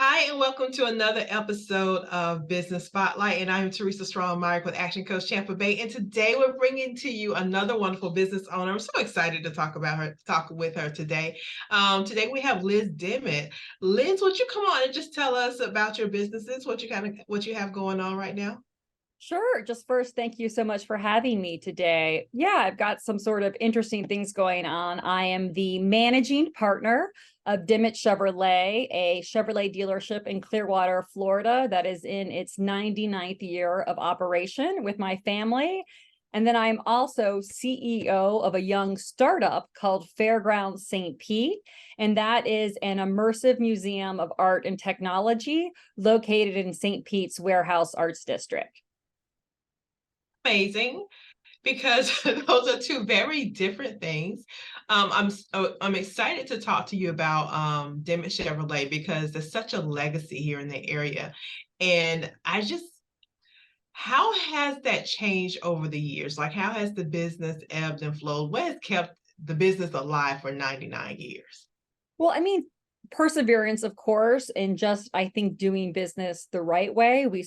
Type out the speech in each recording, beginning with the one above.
Hi, and welcome to another episode of Business Spotlight. And I'm Teresa Strong-Myrick with Action Coach Tampa Bay. And today we're bringing to you another wonderful business owner. I'm so excited to talk with her today. Today we have Liz Dimmitt. Liz, would you come on and just tell us about your businesses, what you have going on right now? Sure. Just first, thank you so much for having me today. Yeah, I've got some sort of interesting things going on. I am the managing partner of Dimmitt Chevrolet, a Chevrolet dealership in Clearwater, Florida, that is in its 99th year of operation with my family. And then I'm also CEO of a young startup called Fairgrounds St. Pete. And that is an immersive museum of art and technology located in St. Pete's Warehouse Arts District. Amazing, because those are two very different things. I'm excited to talk to you about Dimmitt Chevrolet because there's such a legacy here in the area, and how has that changed over the years? Like, how has the business ebbed and flowed? What has kept the business alive for 99 years? Well, I mean, perseverance, of course, and just I think doing business the right way. We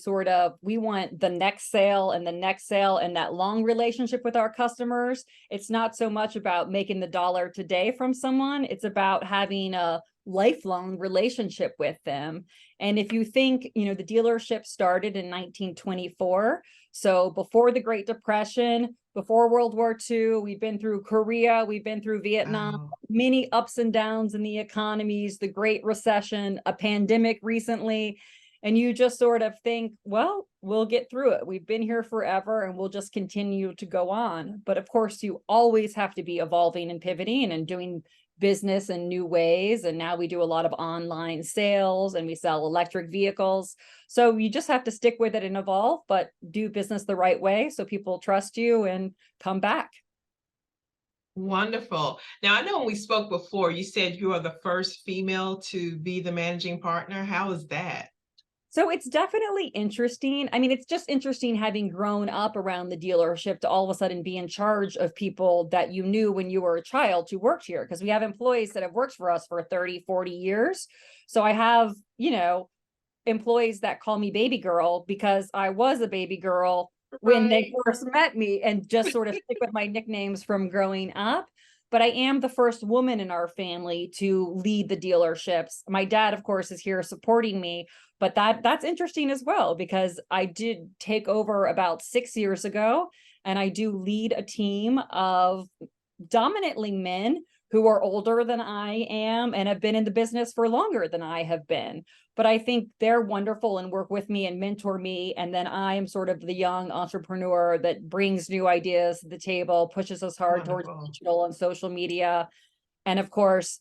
want the next sale and the next sale and that long relationship with our customers. It's not so much about making the dollar today from someone, it's about having a lifelong relationship with them. And if you think, the dealership started in 1924, so before the Great Depression, before World War II, we've been through Korea, we've been through Vietnam, Wow. many ups and downs in the economies, the Great Recession, a pandemic recently. And you just sort of think, well, we'll get through it. We've been here forever and we'll just continue to go on. But of course, you always have to be evolving and pivoting and doing business in new ways. And now we do a lot of online sales and we sell electric vehicles. So you just have to stick with it and evolve, but do business the right way so people trust you and come back. Wonderful. Now, I know when we spoke before, you said you are the first female to be the managing partner. How is that? So it's definitely interesting. I mean, it's just interesting having grown up around the dealership to all of a sudden be in charge of people that you knew when you were a child who worked here, because we have employees that have worked for us for 30, 40 years. So I have, employees that call me baby girl because I was a baby girl when they Right. first met me, and just sort of stick with my nicknames from growing up. But I am the first woman in our family to lead the dealerships. My dad, of course, is here supporting me, but that's interesting as well because I did take over about 6 years ago, and I do lead a team of dominantly men who are older than I am and have been in the business for longer than I have been. But I think they're wonderful and work with me and mentor me. And then I am sort of the young entrepreneur that brings new ideas to the table, pushes us hard towards Wonderful. digital and social media. And of course,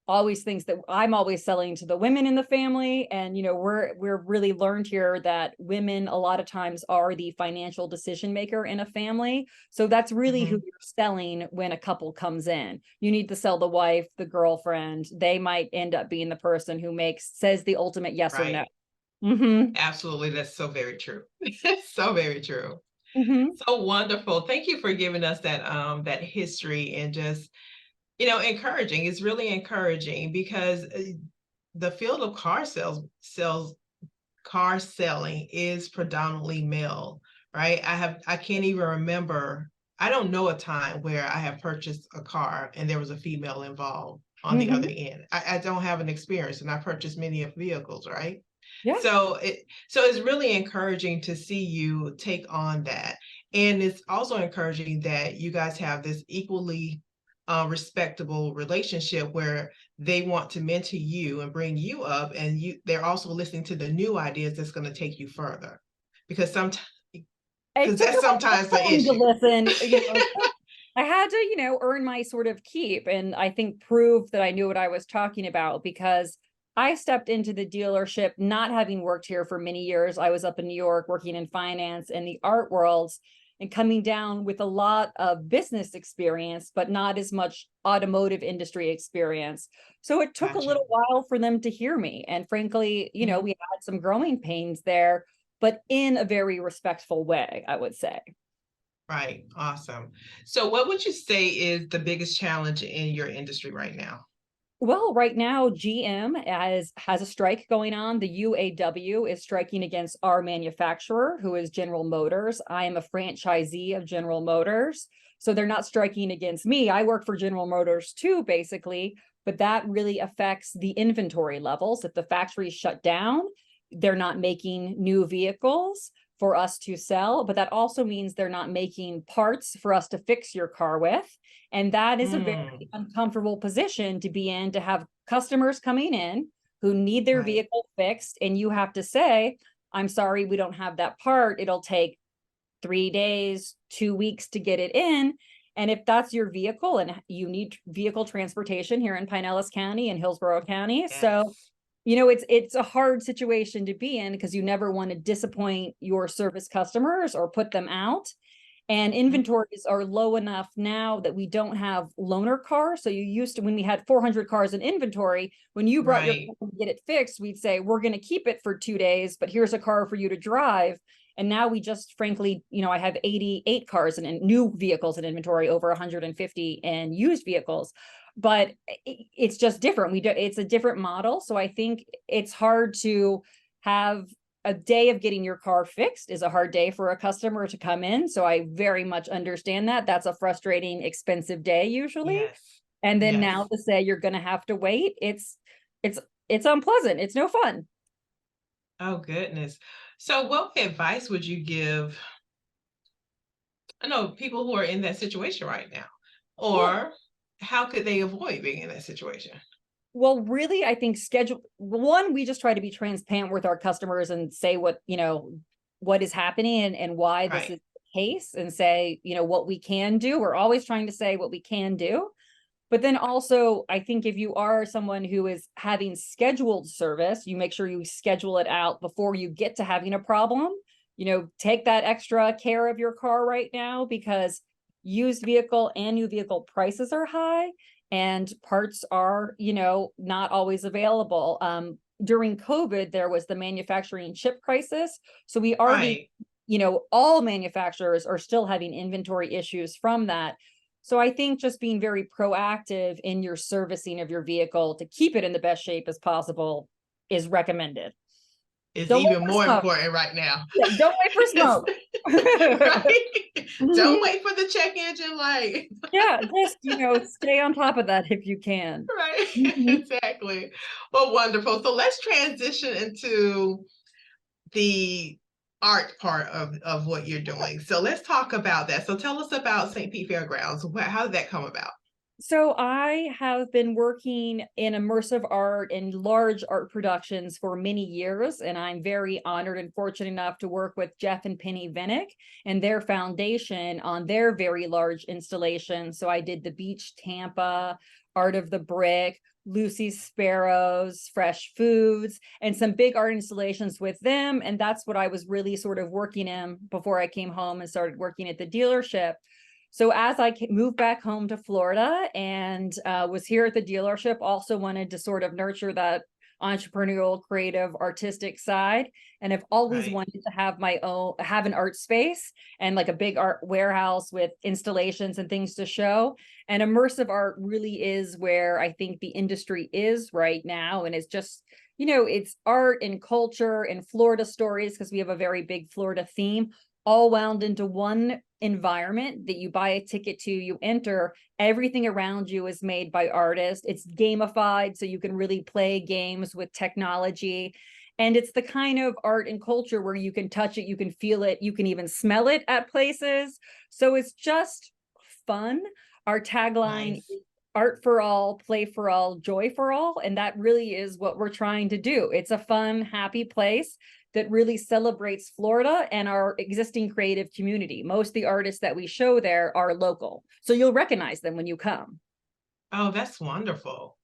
always things that I'm always selling to the women in the family. And we're really learned here that women a lot of times are the financial decision maker in a family. So that's really who Mhm. you're selling when a couple comes in. You need to sell the wife, the girlfriend. They might end up being the person who says the ultimate yes or no. Right. Mm-hmm. Absolutely. That's so very true. So very true. Mm-hmm. So wonderful. Thank you for giving us that history and just, encouraging. It's really encouraging because the field of car selling is predominantly male, right? I can't even remember. I don't know a time where I have purchased a car and there was a female involved on the Mm-hmm. other end. I don't have an experience, and I purchased many of vehicles, right? Yeah. So it's really encouraging to see you take on that. And it's also encouraging that you guys have this equally respectable relationship where they want to mentor you and bring you up, and they're also listening to the new ideas that's going to take you further. Because sometimes It because took that's a sometimes the long time to issue. listen. I had to, earn my sort of keep, and I think prove that I knew what I was talking about, because I stepped into the dealership not having worked here for many years. I was up in New York working in finance and the art worlds and coming down with a lot of business experience, but not as much automotive industry experience. So it took a Gotcha. little while for them to hear me. And frankly, Mhm. we had some growing pains there, but in a very respectful way, I would say. Right. Awesome. So what would you say is the biggest challenge in your industry right now? Well, right now, GM has a strike going on. The UAW is striking against our manufacturer, who is General Motors. I am a franchisee of General Motors. So they're not striking against me. I work for General Motors too, basically, but that really affects the inventory levels. If the factory's shut down, they're not making new vehicles for us to sell, but that also means they're not making parts for us to fix your car with. And that is a very uncomfortable position to be in, to have customers coming in who need their vehicle fixed. And you have to say, I'm sorry, we don't have that part. It'll take 3 days, 2 weeks to get it in. And if that's your vehicle and you need vehicle transportation here in Pinellas County and Hillsborough County. So, it's a hard situation to be in because you never want to disappoint your service customers or put them out. And inventories are low enough now that we don't have loaner cars. So you used to, when we had 400 cars in inventory, when you brought your car to get it fixed, we'd say, we're going to keep it for 2 days, but here's a car for you to drive. And now we just, frankly, I have 88 cars and new vehicles in inventory, over 150 in used vehicles. But it's just different. It's a different model. So I think it's hard to have a day of getting your car fixed is a hard day for a customer to come in. So I very much understand that. That's a frustrating, expensive day usually. Yes. And then now to say you're going to have to wait, it's unpleasant. It's no fun. Oh, goodness. So what advice would you give, I know, people who are in that situation right now, or how could they avoid being in that situation? Well, really, I think we just try to be transparent with our customers and say what is happening and why this is the case, and say, what we can do. We're always trying to say what we can do. But then also, I think if you are someone who is having scheduled service, you make sure you schedule it out before you get to having a problem. Take that extra care of your car right now, because used vehicle and new vehicle prices are high and parts are, not always available. During COVID, there was the manufacturing chip crisis. So we already, all manufacturers are still having inventory issues from that. So I think just being very proactive in your servicing of your vehicle to keep it in the best shape as possible is recommended. Is even more important right now. Yeah, don't wait for smoke. Don't wait for the check engine light. Yeah, just stay on top of that if you can. Right. Exactly. Well, wonderful. So let's transition into the art part of what you're doing. So let's talk about that. So tell us about St. Pete Fairgrounds. How did that come about? So I have been working in immersive art and large art productions for many years, and I'm very honored and fortunate enough to work with Jeff and Penny Vinnick and their foundation on their very large installation. So I did the Beach Tampa, Art of the Brick, Lucy's Sparrows, Fresh Foods, and some big art installations with them. And that's what I was really sort of working in before I came home and started working at the dealership. So as I moved back home to Florida and was here at the dealership, also wanted to sort of nurture that entrepreneurial, creative, artistic side. And I've always wanted to have have an art space and like a big art warehouse with installations and things to show. And immersive art really is where I think the industry is right now. And it's just, it's art and culture and Florida stories, because we have a very big Florida theme, all wound into one environment that you buy a ticket to, you enter, everything around you is made by artists. It's gamified, so you can really play games with technology. And it's the kind of art and culture where you can touch it, you can feel it, you can even smell it at places. So it's just fun. Our tagline is art for all, play for all, joy for all. And that really is what we're trying to do. It's a fun, happy place that really celebrates Florida and our existing creative community. Most of the artists that we show there are local, so you'll recognize them when you come. Oh, that's wonderful.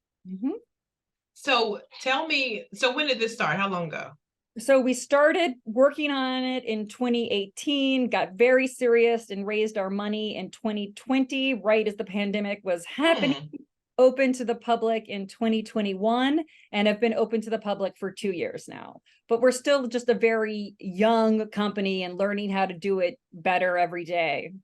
So tell me, so when did this start? How long ago? So we started working on it in 2018, got very serious and raised our money in 2020, right as the pandemic was happening. Open to the public in 2021 and have been open to the public for 2 years now. But we're still just a very young company and learning how to do it better every day.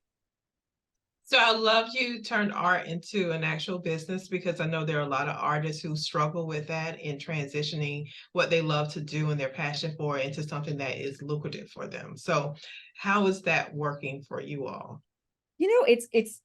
So I love you turned art into an actual business, because I know there are a lot of artists who struggle with that in transitioning what they love to do and their passion for into something that is lucrative for them. So how is that working for you all? It's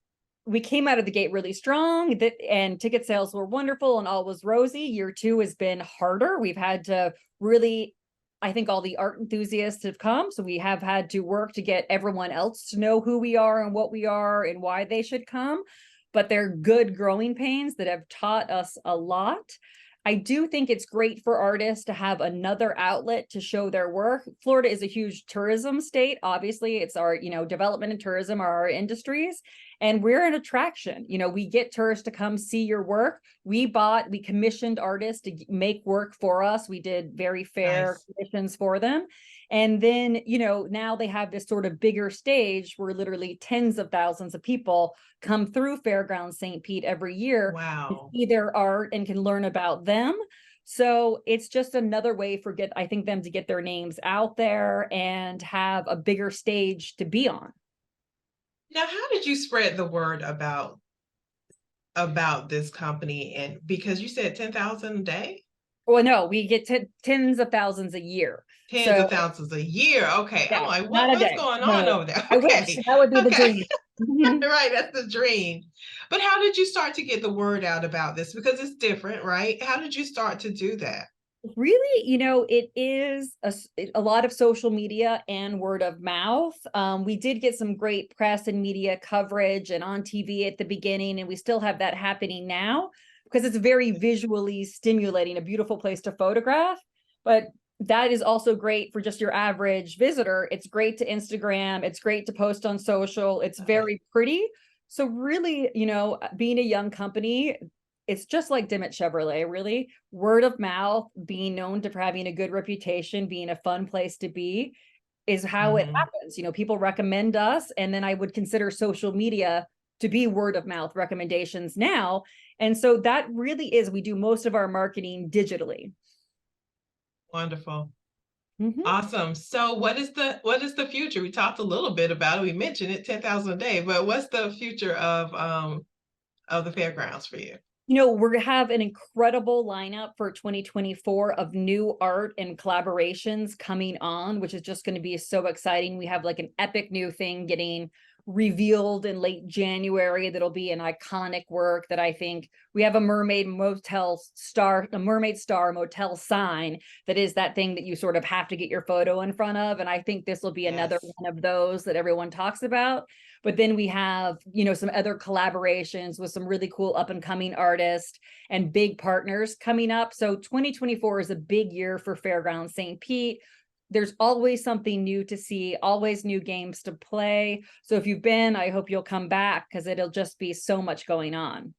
we came out of the gate really strong, and ticket sales were wonderful and all was rosy. Year two has been harder. We've had to really, I think all the art enthusiasts have come, so we have had to work to get everyone else to know who we are and what we are and why they should come. But they're good growing pains that have taught us a lot. I do think it's great for artists to have another outlet to show their work. Florida is a huge tourism state. Obviously, it's our, development and tourism are our industries, and we're an attraction. We get tourists to come see your work. We commissioned artists to make work for us. We did very fair Nice. commissions for them. And then, now they have this sort of bigger stage where literally tens of thousands of people come through Fairgrounds St. Pete every year, Wow. see their art and can learn about them. So it's just another way for I think them to get their names out there and have a bigger stage to be on. Now, how did you spread the word about this company? And because you said 10,000 a day? Well, no, we get tens of thousands a year. Tens So of thousands a year. Okay. I'm yeah, like, not a what's day. going on No, over there? I wish Okay. that would be the Okay. dream. Mhm. Right, that's the dream. But how did you start to get the word out about this? Because it's different, right? How did you start to do that? Really, it is a lot of social media and word of mouth. We did get some great press and media coverage and on TV at the beginning, and we still have that happening now because it's very visually stimulating, a beautiful place to photograph. But that is also great for just your average visitor. It's great to Instagram, it's great to post on social, it's Love it. very pretty. So really, being a young company, it's just like Dimmitt Chevrolet, really. Word of mouth, being known for having a good reputation, being a fun place to be is how it Mhm. happens. People recommend us, and then I would consider social media to be word of mouth recommendations now. And so that really is, we do most of our marketing digitally. Wonderful. Mhm. Awesome. So what is the future? We talked a little bit about it. We mentioned it, 10,000 a day, but what's the future of the fairgrounds for you? We're gonna have an incredible lineup for 2024 of new art and collaborations coming on, which is just going to be so exciting. We have like an epic new thing getting revealed in late January that'll be an iconic work that I think we have a mermaid star motel sign that is that thing that you sort of have to get your photo in front of. And I think this will be another Yes. one of those that everyone talks about. But then we have, some other collaborations with some really cool up and coming artists and big partners coming up. So 2024 is a big year for Fairgrounds St. Pete. There's always something new to see, always new games to play. So if you've been, I hope you'll come back because it'll just be so much going on.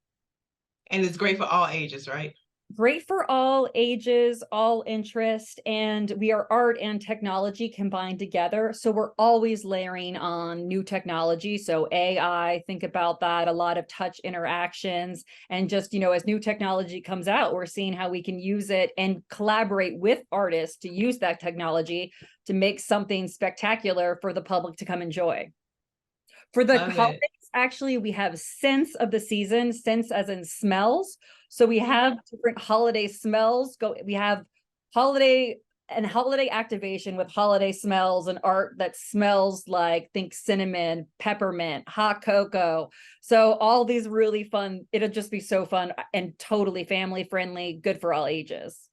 And it's great for all ages, right? Great for all ages, all interest, and we are art and technology combined together. So we're always layering on new technology. So AI, think about that, a lot of touch interactions. And just, as new technology comes out, we're seeing how we can use it and collaborate with artists to use that technology to make something spectacular for the public to come enjoy. For the Love holidays, it. actually, we have scents of the season, scents as in smells. So we have different holiday smells. We have holiday holiday activation with holiday smells and art that smells like, think cinnamon, peppermint, hot cocoa. So all these really fun, it'll just be so fun and totally family friendly, good for all ages.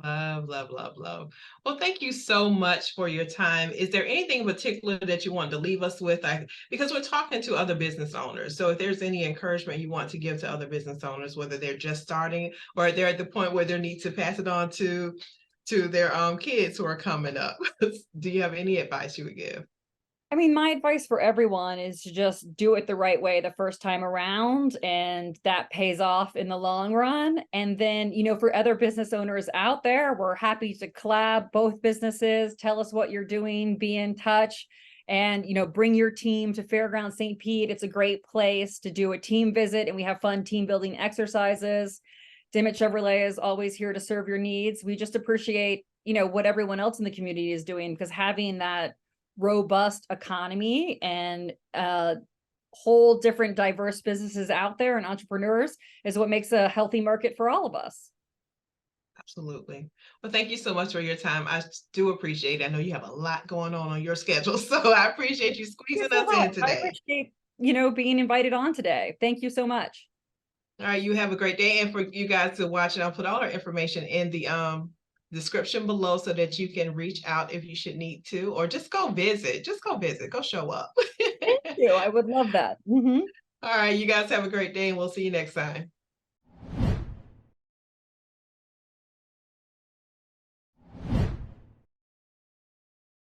Love, love, love, love. Well, thank you so much for your time. Is there anything in particular that you want to leave us with? Because we're talking to other business owners. So if there's any encouragement you want to give to other business owners, whether they're just starting or they're at the point where they need to pass it on to their kids who are coming up, do you have any advice you would give? I mean, my advice for everyone is to just do it the right way the first time around, and that pays off in the long run. And then, for other business owners out there, we're happy to collab both businesses. Tell us what you're doing, be in touch, and, bring your team to Fairgrounds St. Pete. It's a great place to do a team visit, and we have fun team building exercises. Dimmitt Chevrolet is always here to serve your needs. We just appreciate, what everyone else in the community is doing, because having that robust economy and whole different diverse businesses out there and entrepreneurs is what makes a healthy market for all of us. Absolutely. Well, thank you so much for your time. I do appreciate it. I know you have a lot going on your schedule, so I appreciate you squeezing us in I today. appreciate, being invited on today. Thank you so much. All right, you have a great day. And for you guys to watch, and I'll put all our information in the description below so that you can reach out if you should need to, or just go visit. Just go visit. Go show up. Thank you. I would love that. All right, you guys have a great day, and we'll see you next time.